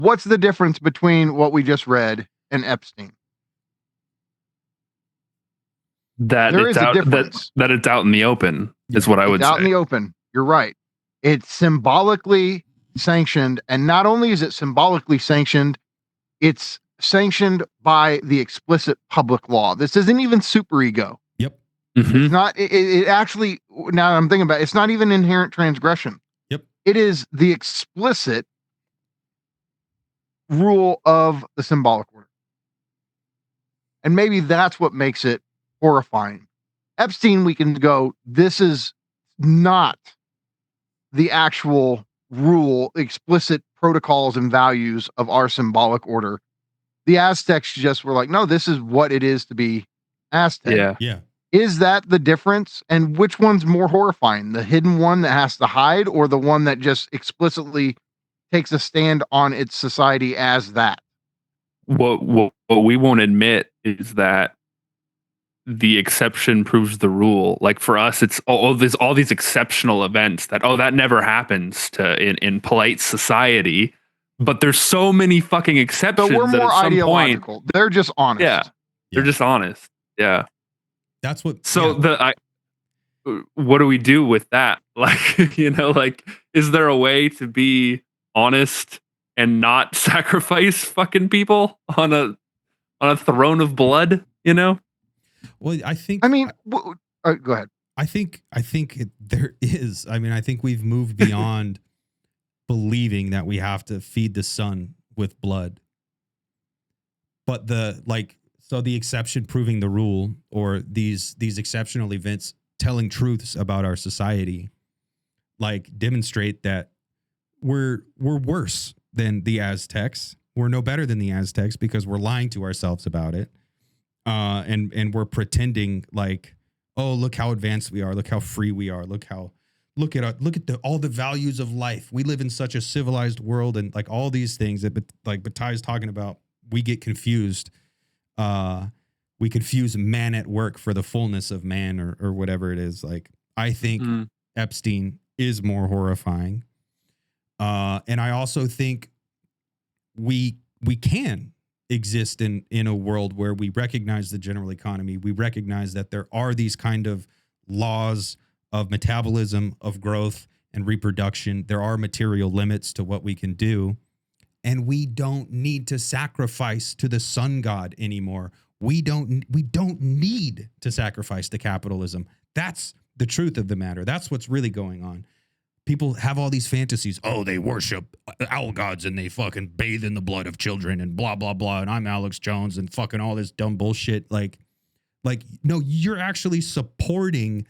What's the difference between what we just read and Epstein? That There it's is a out difference. that it's out in the open is what I would It's say. out in the open. You're right. It's symbolically sanctioned, and not only is it symbolically sanctioned, it's sanctioned by the explicit public law. This isn't even superego. Yep. Mhm. It's not. It actually. Now that I'm thinking about it, it's not even inherent transgression. Yep. It is the explicit rule of the symbolic order, and maybe that's what makes it horrifying. Epstein, we can go. This is not the actual rule, explicit protocols and values of our symbolic order. The Aztecs just were like, no, this is what it is to be Aztec. Yeah. Yeah. Is that the difference? And which one's more horrifying? The hidden one that has to hide, or the one that just explicitly takes a stand on its society as that? What we won't admit is that the exception proves the rule. Like for us, it's all these exceptional events that that never happens in polite society. But there's so many fucking exceptions. So we're that more at some ideological. Point, they're just honest. Yeah, they're just honest. Yeah. That's what. So what do we do with that? Like, like, is there a way to be honest and not sacrifice fucking people on a throne of blood? Well, I think. I mean, go ahead. I think there is. I mean, I think we've moved beyond believing that we have to feed the sun with blood. But the exception proving the rule, or these exceptional events telling truths about our society, demonstrate that we're worse than the Aztecs. We're no better than the Aztecs because we're lying to ourselves about it. And we're pretending like, oh, look how advanced we are. Look how free we are. Look at all the values of life. We live in such a civilized world, and like all these things that Batai's talking about, we get confused. We confuse man at work for the fullness of man, or whatever it is. Like, I think Epstein is more horrifying. And I also think we can exist in a world where we recognize the general economy. We recognize that there are these kind of laws of metabolism, of growth and reproduction. There are material limits to what we can do. And we don't need to sacrifice to the sun god anymore. We don't need to sacrifice to capitalism. That's the truth of the matter. That's what's really going on. People have all these fantasies. Oh, they worship owl gods and they fucking bathe in the blood of children and blah, blah, blah. And I'm Alex Jones and fucking all this dumb bullshit. Like, no, you're actually supporting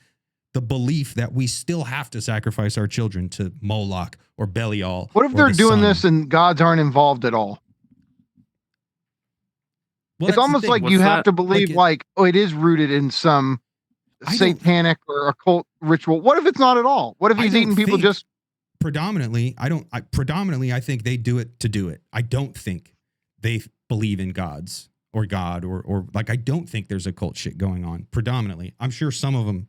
the belief that we still have to sacrifice our children to Moloch or Belial. What if they're doing this and gods aren't involved at all? Well, it's almost like you have to believe it is rooted in some satanic or occult ritual. What if it's not at all? What if he's eating people just predominantly? I think they do it to do it. I don't think they believe in gods or God or I don't think there's occult shit going on predominantly. I'm sure some of them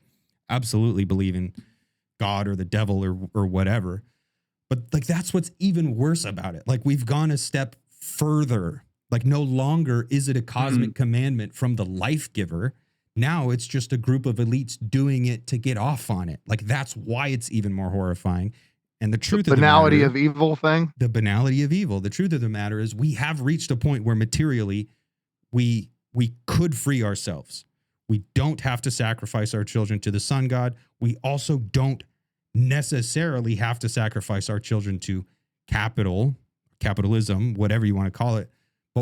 absolutely believe in God or the devil or whatever. But that's what's even worse about it. Like, we've gone a step further. Like, no longer is it a cosmic commandment from the life giver. Now it's just a group of elites doing it to get off on it. Like, that's why it's even more horrifying. And the truth of the matter, banality of evil thing. The banality of evil. The truth of the matter is we have reached a point where materially we could free ourselves. We don't have to sacrifice our children to the sun god. We also don't necessarily have to sacrifice our children to capitalism, whatever you want to call it.